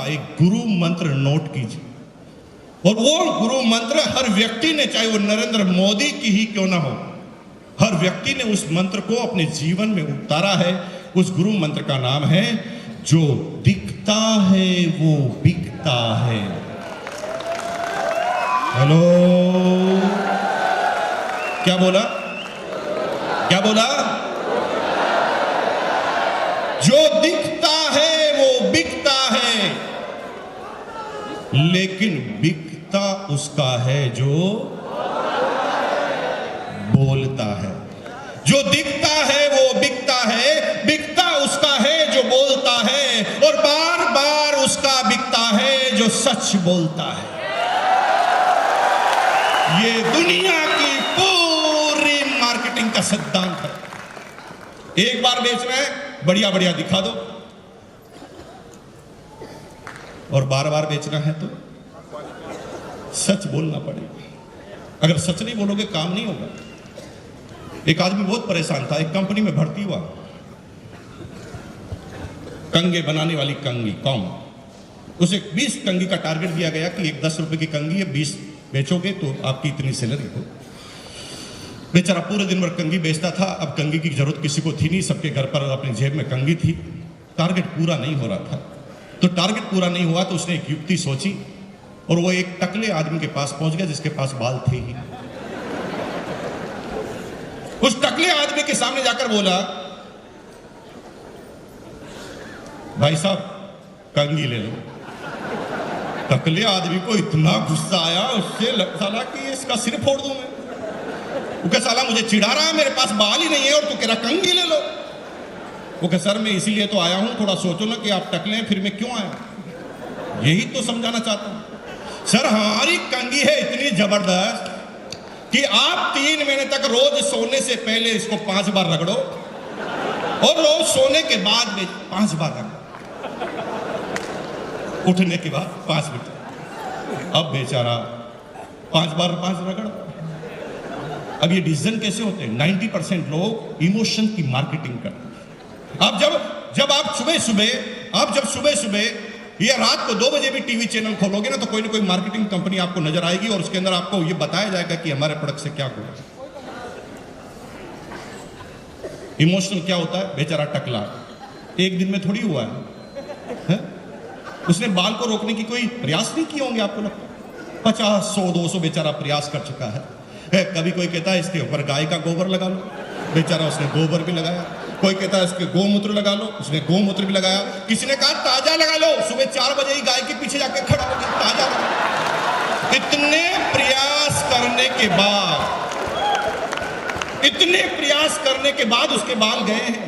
एक गुरु मंत्र नोट कीजिए, और वो गुरु मंत्र हर व्यक्ति ने, चाहे वो नरेंद्र मोदी की ही क्यों ना हो, हर व्यक्ति ने उस मंत्र को अपने जीवन में उतारा है। उस गुरु मंत्र का नाम है, जो दिखता है वो बिकता है। हेलो, क्या बोला? क्या बोला? जो दिखता है वो बिकता है, लेकिन बिकता उसका है जो बोलता है। जो दिखता है वो बिकता है, बिकता उसका है जो बोलता है, और बार बार उसका बिकता है जो सच बोलता है। ये दुनिया की पूरी मार्केटिंग का सिद्धांत है। एक बार बेच रहे हैं, बढ़िया बढ़िया दिखा दो, और बार बार बेचना है तो सच बोलना पड़ेगा। अगर सच नहीं बोलोगे काम नहीं होगा। एक आदमी बहुत परेशान था, एक कंपनी में भर्ती हुआ, कंगे बनाने वाली कंगी कॉम, उसे 20 कंगी का टारगेट दिया गया कि एक 10 रुपए की कंगी है, 20 बेचोगे तो आपकी इतनी सैलरी हो। बेचारा पूरे दिन भर कंगी बेचता था। अब कंगी की जरूरत किसी को थी नहीं, सबके घर पर अपनी जेब में कंगी थी। टारगेट पूरा नहीं हो रहा था, तो टारगेट पूरा नहीं हुआ तो उसने एक युक्ति सोची, और वो एक टकले आदमी के पास पहुंच गया जिसके पास बाल थे ही। उस टकले आदमी के सामने जाकर बोला, भाई साहब कंगी ले लो। टकले आदमी को इतना गुस्सा आया, उससे साला कि इसका सिर फोड़ दूं मैं। वो कह, साला मुझे चिढ़ा रहा है, मेरे पास बाल ही नहीं है और तू कह रहा कंगी ले लो। वो कह, सर मैं इसीलिए तो आया हूं, थोड़ा सोचो ना कि आप टकले हैं, फिर मैं क्यों आया, यही तो समझाना चाहता हूं। सर हमारी कंगी है इतनी जबरदस्त कि आप 3 महीने तक रोज सोने से पहले इसको 5 बार रगड़ो, और रोज सोने के बाद में 5 बार रगड़ो, उठने के बाद 5 मिनट। अब बेचारा 5 बार 5 रगड़। अब ये डिसीजन कैसे होते हैं? 90% लोग इमोशन की मार्केटिंग करते हैं। अब जब आप सुबह सुबह या रात को 2 बजे भी टीवी चैनल खोलोगे ना, तो कोई ना कोई मार्केटिंग कंपनी आपको नजर आएगी, और उसके अंदर आपको ये बताया जाएगा कि हमारे प्रोडक्ट से क्या हुआ। इमोशनल क्या होता है? बेचारा टकला एक दिन में थोड़ी हुआ है? उसने बाल को रोकने की कोई प्रयास नहीं किए होंगे, आपको लगता है 50, 100, 200 बेचारा प्रयास कर चुका है। कभी कोई कहता है इसके ऊपर गाय का गोबर लगा लो, बेचारा उसने गोबर भी लगाया। कोई कहता है इसके गोमूत्र लगा लो, उसने गोमूत्र भी लगाया। किसी ने कहा ताजा लगा लो, सुबह 4 बजे ही गाय के पीछे जाके खड़ा हो गया, ताजा लगा। इतने प्रयास करने के बाद उसके बाल गए हैं,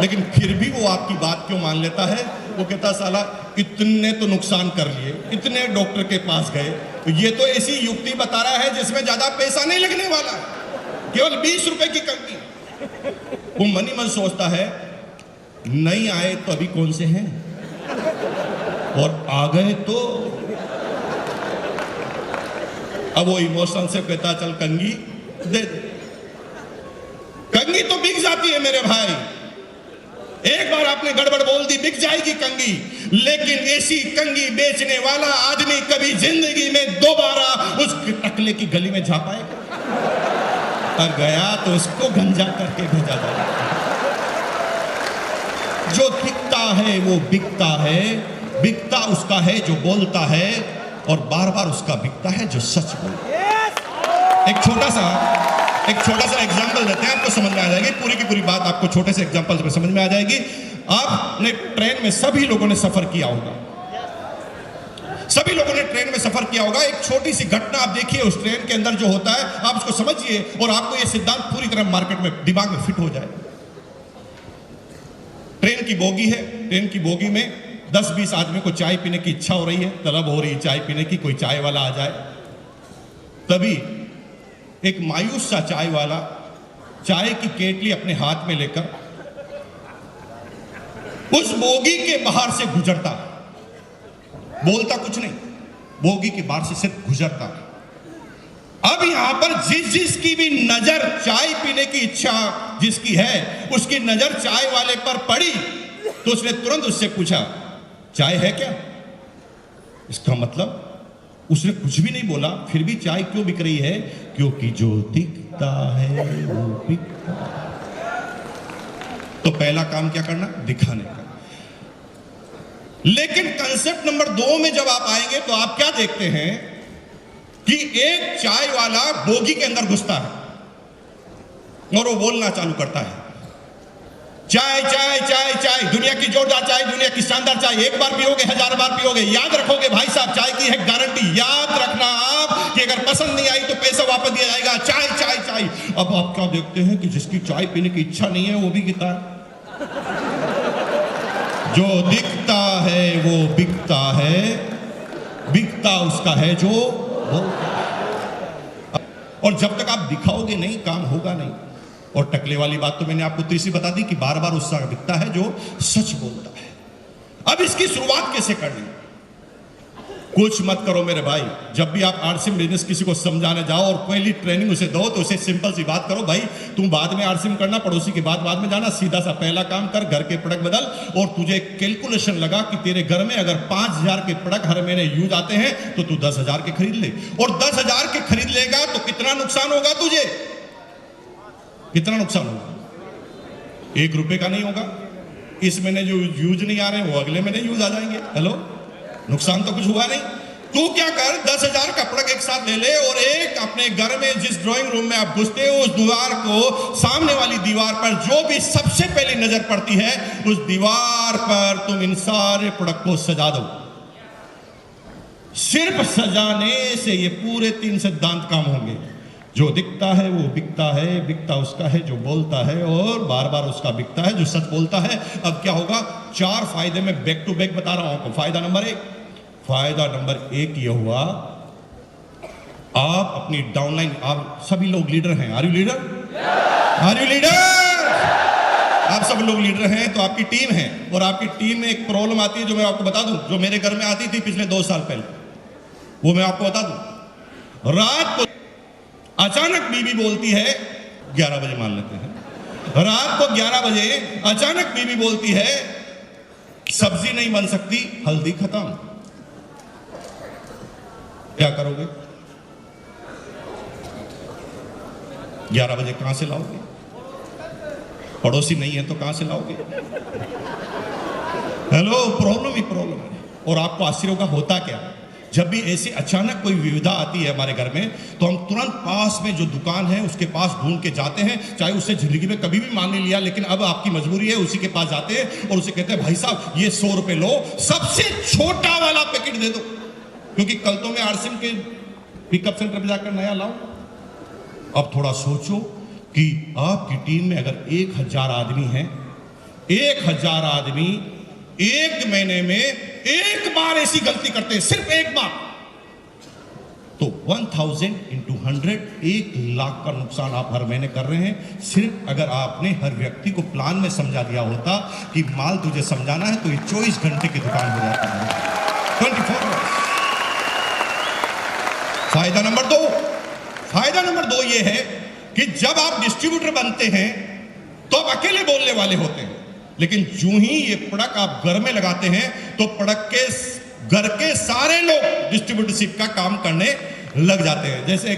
लेकिन फिर भी वो आपकी बात क्यों मान लेता है? वो कहता साला इतने तो नुकसान कर लिए, इतने डॉक्टर के पास गए, तो ये तो ऐसी युक्ति बता रहा है जिसमें ज्यादा पैसा नहीं लगने वाला, केवल 20 रुपए की कंगी। वो मन ही मन सोचता है, नहीं आए तो अभी कौन से हैं, और आ गए तो। अब वो इमोशन से कहता चल कंगी दे दे। कंगी तो बिक जाती है मेरे भाई, एक बार आपने गड़बड़ बोल दी बिक जाएगी कंगी, लेकिन ऐसी कंगी बेचने वाला आदमी कभी जिंदगी में दोबारा उस टकले की गली में जा पाएगा? और गया तो उसको गंजा करके भेजा जाएगा। जो दिखता है वो बिकता है, बिकता उसका है जो बोलता है, और बार बार उसका बिकता है जो सच बोलता है। एक छोटा सा एग्जाम्पल देते हैं, आपको समझ में आ जाएगी पूरी की पूरी बात, आपको छोटे से एग्जाम्पल में समझ में आ जाएगी। आपने ट्रेन में सभी लोगों ने सफर किया होगा, सभी लोगों ने ट्रेन में सफर किया होगा। एक छोटी सी घटना आप देखिए उस ट्रेन के अंदर जो होता है, आप उसको समझिए और आपको यह सिद्धांत पूरी तरह मार्केट में दिमाग में फिट हो जाए। ट्रेन की बोगी है, ट्रेन की बोगी में 10-20 आदमी को चाय पीने की इच्छा हो रही है, तलब हो रही है चाय पीने की, कोई चाय वाला आ जाए। तभी एक मायूस सा चाय वाला चाय की केटली अपने हाथ में लेकर उस बोगी के बाहर से गुजरता, बोलता कुछ नहीं, बोगी के बाहर से सिर्फ गुजरता। अब यहां पर जिसकी भी नजर चाय पीने की इच्छा जिसकी है, उसकी नजर चाय वाले पर पड़ी तो उसने तुरंत उससे पूछा, चाय है क्या? इसका मतलब उसने कुछ भी नहीं बोला, फिर भी चाय क्यों बिक रही है? क्योंकि जो दिखता है वो बिकता है। तो पहला काम क्या करना? दिखाने का। लेकिन कंसेप्ट नंबर 2 में जब आप आएंगे तो आप क्या देखते हैं कि एक चाय वाला बोगी के अंदर घुसता है और वो बोलना चालू करता है, चाय चाय चाय चाय, दुनिया की जोरदार चाय, दुनिया की शानदार चाय, एक बार पियोगे 1000 बार पियोगे। याद रखोगे भाई साहब, चाय की है गारंटी। याद रखना आप कि अगर पसंद नहीं आई तो पैसा वापस दिया जाएगा। चाय चाय चाय। अब आप क्या देखते हैं कि जिसकी चाय पीने की इच्छा नहीं है वो भी गिरता है। जो दिखता है वो बिकता है, बिकता उसका है जो बोलता है। और जब तक आप दिखाओगे नहीं, काम होगा नहीं। और टकले वाली बात तो मैंने आपको तीसरी बता दी कि बार बार उसका बिकता है जो सच बोलता है। अब इसकी शुरुआत कैसे करनी? कुछ मत करो मेरे भाई। जब भी आप आरसीएम बिजनेस किसी को समझाने जाओ और पहली ट्रेनिंग उसे दो तो उसे सिंपल सी बात करो, भाई तुम बाद में आरसीएम करना, पड़ोसी की बात बाद में जाना, सीधा सा पहला काम कर, घर के प्रोडक्ट बदल। और तुझे कैलकुलेशन लगा कि तेरे घर में अगर 5000 के प्रोडक्ट हर महीने यूज आते हैं तो तू 10,000 के खरीद ले। और 10,000 के खरीद लेगा तो कितना नुकसान होगा तुझे? कितना नुकसान होगा? 1 रुपए का नहीं होगा। इस महीने जो यूज नहीं आ रहे हैं वो अगले महीने यूज आ जाएंगे। हेलो, नुकसान तो कुछ हुआ नहीं। तू क्या कर, 10,000 का प्रोडक्ट एक साथ ले ले और एक अपने घर में जिस ड्राइंग रूम में आप घुसते हो उस दीवार को, सामने वाली दीवार पर जो भी सबसे पहली नजर पड़ती है उस दीवार पर तुम इन सारे प्रोडक्ट को सजा दो। सिर्फ सजाने से ये पूरे 3 सिद्धांत काम होंगे। जो दिखता है वो बिकता है, बिकता उसका है जो बोलता है, और बार बार उसका बिकता है जो सच बोलता है। अब क्या होगा? 4 फायदे में बैक टू बैक बता रहा हूं आपको। फायदा नंबर 1 ये हुआ, आप अपनी डाउनलाइन, आप सभी लोग लीडर हैं। Are you leader? Are you leader? आप सब लोग लीडर हैं तो आपकी टीम है, और आपकी टीम में एक प्रॉब्लम आती है जो मैं आपको बता दूं, जो मेरे घर में आती थी पिछले 2 साल पहले, वो मैं आपको बता दूं। रात को अचानक बीवी बोलती है, 11 बजे मान लेते हैं, रात को 11 बजे अचानक बीवी बोलती है सब्जी नहीं बन सकती, हल्दी खत्म। क्या करोगे? 11 बजे कहां से लाओगे? पड़ोसी नहीं है तो कहां से लाओगे? हेलो, प्रॉब्लम ही प्रॉब्लम है। और आपको आश्चर्य होगा होता क्या, जब भी ऐसी अचानक कोई विविधा आती है हमारे घर में तो हम तुरंत पास में जो दुकान है उसके पास ढूंढ के जाते हैं। चाहे उससे जिंदगी में कभी भी मान नहीं लिया, लेकिन अब आपकी मजबूरी है, उसी के पास जाते हैं और उसे कहते हैं भाई साहब ये 100 रुपए लो, सबसे छोटा वाला पैकेट दे दो, क्योंकि कल तो मैं आरसीएम के पिकअप सेंटर पे जाकर नया लाऊं। अब थोड़ा सोचो कि आपकी टीम में अगर 1000 आदमी हैं, 1000 आदमी 1 महीने में 1 बार ऐसी गलती करते हैं, सिर्फ 1 बार, तो 1000 into 100, 1 लाख का नुकसान आप हर महीने कर रहे हैं। सिर्फ अगर आपने हर व्यक्ति को प्लान में समझा दिया होता कि माल तुझे समझाना है तो ये 24 घंटे की दुकान हो जाती है, 24 आवर्स। फायदा नंबर 2 ये है कि जब आप डिस्ट्रीब्यूटर बनते हैं तो आप अकेले बोलने वाले होते हैं, लेकिन जो ही ये प्रोडक्ट आप घर में लगाते हैं तो प्रोडक्ट के घर के सारे लोग डिस्ट्रीब्यूटरशिप का काम करने लग जाते हैं। जैसे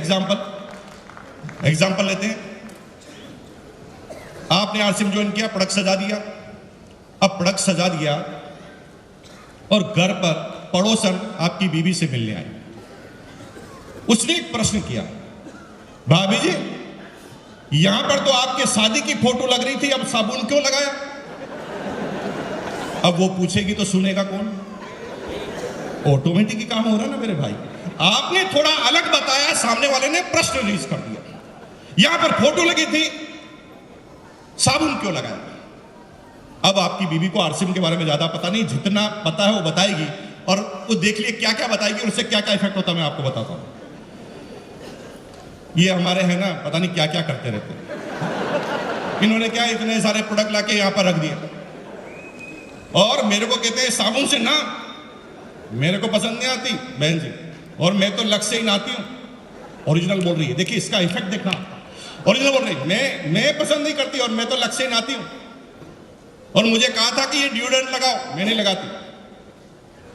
एग्जांपल लेते हैं, आपने आरसीएम ज्वाइन किया, प्रोडक्ट सजा दिया। अब प्रोडक्ट सजा दिया और घर पर पड़ोसन आपकी बीवी से मिलने आई। उसने एक प्रश्न किया, भाभी जी यहां पर तो आपके शादी की फोटो लग रही थी, अब साबुन क्यों लगाया? अब वो पूछेगी तो सुनेगा कौन? ऑटोमेटिक ही काम हो रहा है ना मेरे भाई। आपने थोड़ा अलग बताया, सामने वाले ने प्रश्न रिलीज कर दिया। यहां पर फोटो लगी थी, साबुन क्यों लगाया? अब आपकी बीवी को आरसीएम के बारे में ज्यादा पता नहीं, जितना पता है वो बताएगी, और वो देख लिए क्या क्या बताएगी और उससे क्या क्या इफेक्ट होता है मैं आपको बताता हूं। ये हमारे हैं ना, पता नहीं क्या क्या करते रहते हैं। इन्होंने क्या इतने सारे प्रोडक्ट लाके यहां पर रख दिए और मेरे को कहते हैं साबुन से ना, मेरे को पसंद नहीं आती बहन जी, और मैं तो लक्ष्य ही नहाती हूं। ओरिजिनल बोल रही है, देखिए इसका इफेक्ट देखना। ओरिजिनल बोल रही है मैं पसंद नहीं करती और मैं तो लक्ष्य ही नहाती हूं। और मुझे कहा था कि ये डिओड्रेंट लगाओ, मैंने लगाती।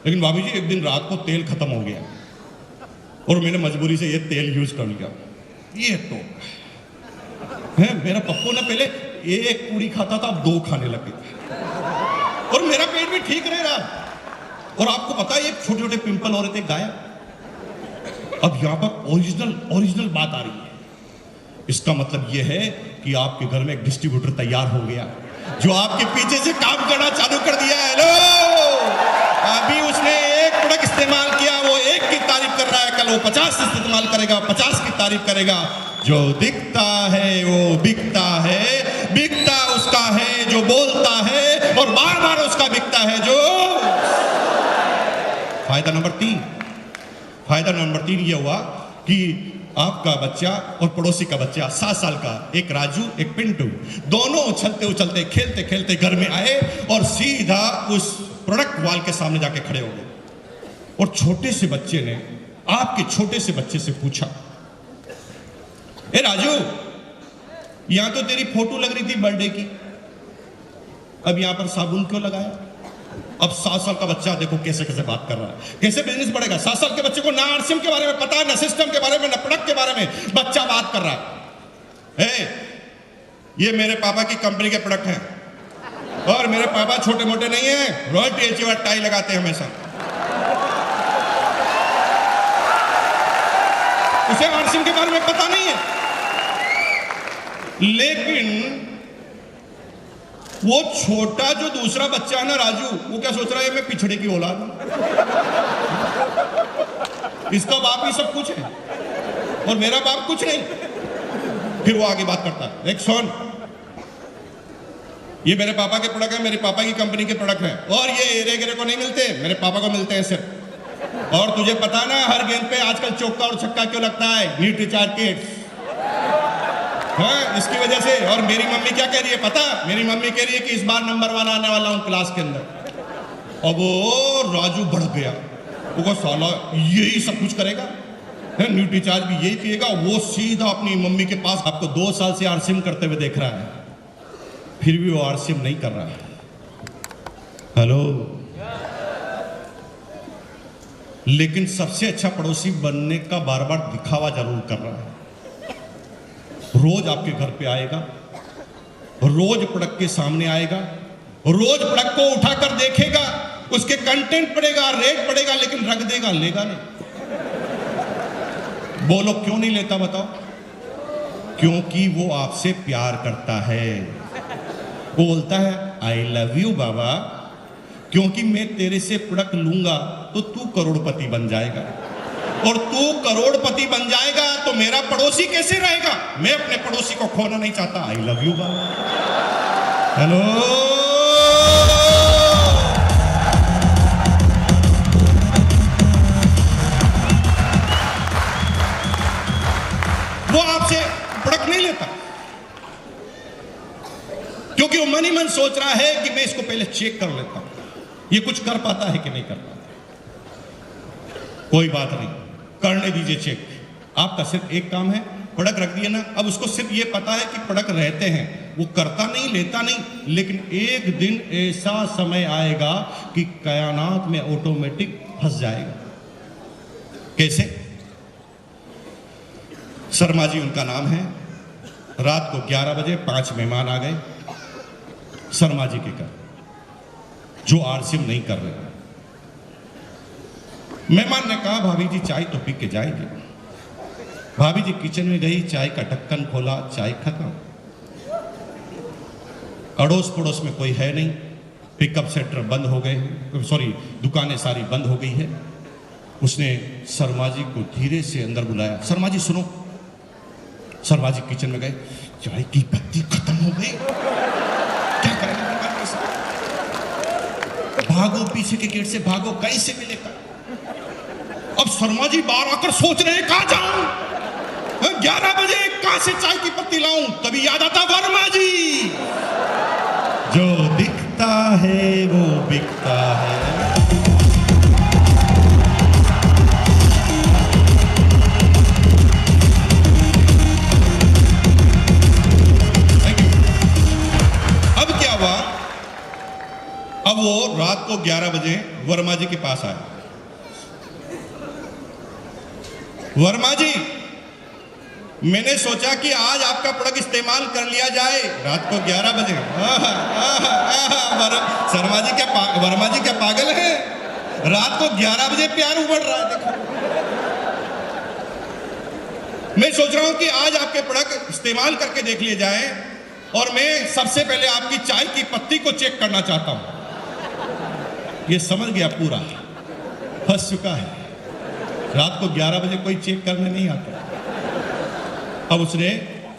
लेकिन भाभी जी एक दिन रात को तेल खत्म हो गया और मैंने मजबूरी से ये तेल यूज कर लिया। ये तो है, मेरा पप्पू ना पहले एक पूरी खाता था, अब 2 खाने लगे और मेरा पेट भी ठीक रह रहा। और आपको पता है ये छोटे छोटे पिंपल हो रहे थे, गायब। अब यहां पर ओरिजिनल बात आ रही है। इसका मतलब यह है कि आपके घर में एक डिस्ट्रीब्यूटर तैयार हो गया जो आपके पीछे से काम करना चालू कर दिया है। लो, अभी उसने एक प्रोडक्ट इस्तेमाल किया, वो 1 की तारीफ कर रहा है, कल वो 50 इस्तेमाल करेगा, 50 की तारीफ करेगा। जो दिखता है वो बिकता है, बिकता उसका है जो बोलता है, और बार बार उसका बिकता है जो। फायदा नंबर 3 ये हुआ कि आपका बच्चा और पड़ोसी का बच्चा 7 साल का, एक राजू एक पिंटू, दोनों उछलते उछलते खेलते खेलते घर में आए और सीधा उस प्रोडक्ट वॉल के सामने जाके खड़े हो गए। और छोटे से बच्चे ने आपके छोटे से बच्चे से पूछा, ए राजू, यहां तो तेरी फोटो लग रही थी बर्थडे की, अब यहां पर साबुन क्यों लगाया? अब 7 साल का बच्चा देखो कैसे कैसे बात कर रहा है, कैसे बिजनेस बढ़ेगा। 7 साल के बच्चे को ना आरसीएम के बारे में पता है, ना सिस्टम के बारे में, ना प्रोडक्ट के बारे में, बच्चा बात कर रहा है। ये मेरे पापा की कंपनी के प्रोडक्ट हैं और मेरे पापा छोटे मोटे नहीं है, रॉयल्टी अचीवर टाई लगाते हैं हमेशा। उसे आरसीएम के बारे में पता नहीं है। लेकिन वो छोटा जो दूसरा बच्चा है ना राजू, वो क्या सोच रहा है, मैं पिछड़े की औलाद हूं, इसका बाप ही सब कुछ है और मेरा बाप कुछ नहीं। फिर वो आगे बात करता है, एक सुन, ये मेरे पापा के प्रोडक्ट है, मेरे पापा की कंपनी के प्रोडक्ट है, और ये एरे गिरे को नहीं मिलते, मेरे पापा को मिलते हैं सिर्फ। और तुझे पता ना हर गेंद पे आजकल चौका और छक्का क्यों लगता है? नीट रिचार्ज किट्स, हाँ, इसकी वजह से। और मेरी मम्मी क्या कह रही है पता? मेरी मम्मी कह रही है कि इस बार नंबर 1 आने वाला हूं क्लास के अंदर। अब वो राजू बढ़ गया, वो साला यही सब कुछ करेगा, न्यूट रिचार्ज भी यही पिएगा। वो सीधा अपनी मम्मी के पास, आपको 2 साल से आरसीएम करते हुए देख रहा है, फिर भी वो आरसीएम नहीं कर रहा है। हेलो, लेकिन सबसे अच्छा पड़ोसी बनने का बार बार दिखावा जरूर कर रहा है। रोज आपके घर पे आएगा, रोज प्रोडक्ट के सामने आएगा, रोज प्रोडक्ट को उठाकर देखेगा, उसके कंटेंट पड़ेगा, रेट पड़ेगा, लेकिन रख देगा, लेगा नहीं। बोलो क्यों नहीं लेता बताओ? क्योंकि वो आपसे प्यार करता है। वो बोलता है आई लव यू बाबा, क्योंकि मैं तेरे से प्रोडक्ट लूंगा तो तू करोड़पति बन जाएगा, और तू करोड़पति बन जाएगा तो मेरा पड़ोसी कैसे रहेगा? मैं अपने पड़ोसी को खोना नहीं चाहता। I love you Baba. Hello, वो आपसे प्रोडक्ट नहीं लेता क्योंकि वो मन ही मन सोच रहा है कि मैं इसको पहले चेक कर लेता हूं, ये कुछ कर पाता है कि नहीं कर पाता। कोई बात नहीं, करने दीजिए चेक। आपका सिर्फ एक काम है, प्रोडक्ट रख दिया ना, अब उसको सिर्फ ये पता है कि प्रोडक्ट रहते हैं, वो करता नहीं, लेता नहीं। लेकिन एक दिन ऐसा समय आएगा कि कायनात में ऑटोमेटिक फंस जाएगा। कैसे? शर्मा जी उनका नाम है। रात को 11 बजे 5 मेहमान आ गए शर्मा जी के घर, जो आरसीएम नहीं कर रहे। मेहमान ने कहा भाभी जी चाय तो पी के जाएगी। भाभी जी किचन में गई, चाय का ढक्कन खोला, चाय खत्म। अड़ोस पड़ोस में कोई है नहीं, पिकअप सेंटर बंद हो गए, सॉरी दुकानें सारी बंद हो गई है। उसने शर्मा जी को धीरे से अंदर बुलाया, शर्मा जी सुनो। शर्मा जी किचन में गए, चाय की पत्ती खत्म हो गई, क्या करेंगे? भागो, पीछे के गेट से भागो, कैसे मिलेगा? अब शर्मा जी बाहर आकर सोच रहे हैं कहां जाऊं, 11 बजे कहां से चाय की पत्ती लाऊं? तभी याद आता वर्मा जी, जो दिखता है वो बिकता है। वो रात को 11 बजे वर्मा जी के पास आया। वर्मा जी, मैंने सोचा कि आज आपका प्रोडक्ट इस्तेमाल कर लिया जाए। रात को 11 बजे। वर्मा जी क्या पागल है? रात को 11 बजे प्यार उमड़ रहा है। देखो, मैं सोच रहा हूं कि आज आपके प्रोडक्ट इस्तेमाल करके देख लिए जाए, और मैं सबसे पहले आपकी चाय की पत्ती को चेक करना चाहता हूं। ये समझ गया, पूरा फंस चुका है। रात को 11 बजे कोई चेक करने नहीं आता। अब उसने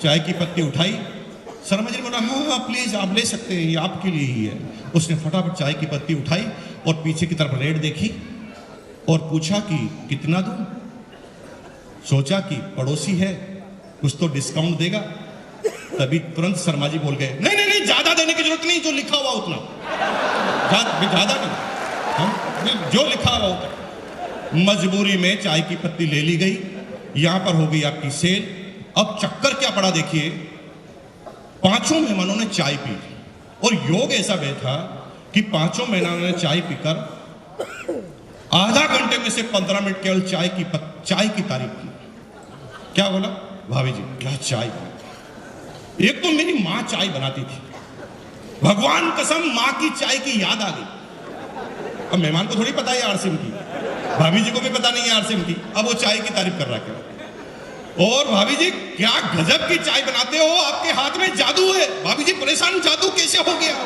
चाय की पत्ती उठाई। शर्मा जी ने बोला, हाँ प्लीज आप ले सकते हैं, ये आपके लिए ही है। उसने फटाफट चाय की पत्ती उठाई और पीछे की तरफ रेट देखी और पूछा कि कितना दूं। सोचा कि पड़ोसी है, कुछ तो डिस्काउंट देगा। तभी तुरंत शर्मा जी बोल गए, नहीं नहीं नहीं, ज्यादा देने की जरूरत नहीं, जो लिखा हुआ उतना, ज्यादा नहीं, जो लिखा हुआ उतना। मजबूरी में चाय की पत्ती ले ली गई। यहां पर हो गई आपकी सेल। अब चक्कर क्या पड़ा देखिए, 5 मेहमानों ने चाय पी और योग ऐसा बैठा कि 5 मेहमानों ने चाय पीकर आधा घंटे में से 15 मिनट केवल चाय की तारीफ की। क्या बोला, भाभी जी क्या चाय बनी। एक तो मेरी मां चाय बनाती थी, भगवान कसम मां की चाय की याद आ गई। अब मेहमान को थोड़ी पता है आरसीएम की, भाभी जी को भी पता नहीं है आरसीएम की। अब वो चाय की तारीफ कर रहा है। और भाभी जी क्या गजब की चाय बनाते हो, आपके हाथ में जादू है। भाभी जी परेशान, जादू कैसे हो गया?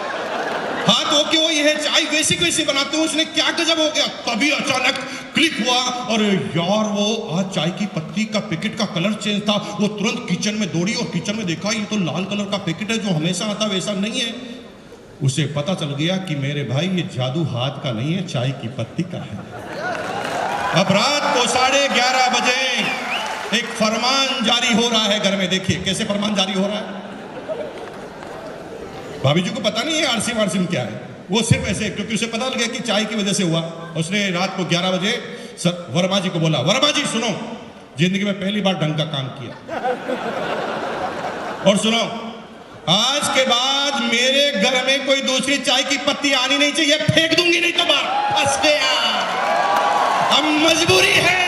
हाथ हो क्यों, यह चाय वैसे कैसे बनाते हो, उसने क्या गजब हो गया? तभी अचानक क्लिक हुआ, और यार वो आज चाय की पत्ती का पैकेट का कलर चेंज था। वो तुरंत किचन में दौड़ी और किचन में देखा, ये तो लाल कलर का पैकेट है, जो हमेशा आता वैसा नहीं है। उसे पता चल गया कि मेरे भाई ये जादू हाथ का नहीं है, चाय की पत्ती का है। अब रात को 11:30 बजे एक फरमान जारी हो रहा है घर में। देखिए कैसे फरमान जारी हो रहा है। भाभी जी को पता नहीं है आरसीएम क्या है, वो सिर्फ ऐसे, क्योंकि उसे पता लग गया कि चाय की वजह से हुआ। उसने रात को 11 बजे वर्मा जी को बोला, वर्मा जी सुनो, जिंदगी में पहली बार ढंग का काम किया, और सुनो, आज के बाद मेरे घर में कोई दूसरी चाय की पत्ती आनी नहीं चाहिए, फेंक दूंगी नहीं तो बाहर। फंस गया, अब मजबूरी है।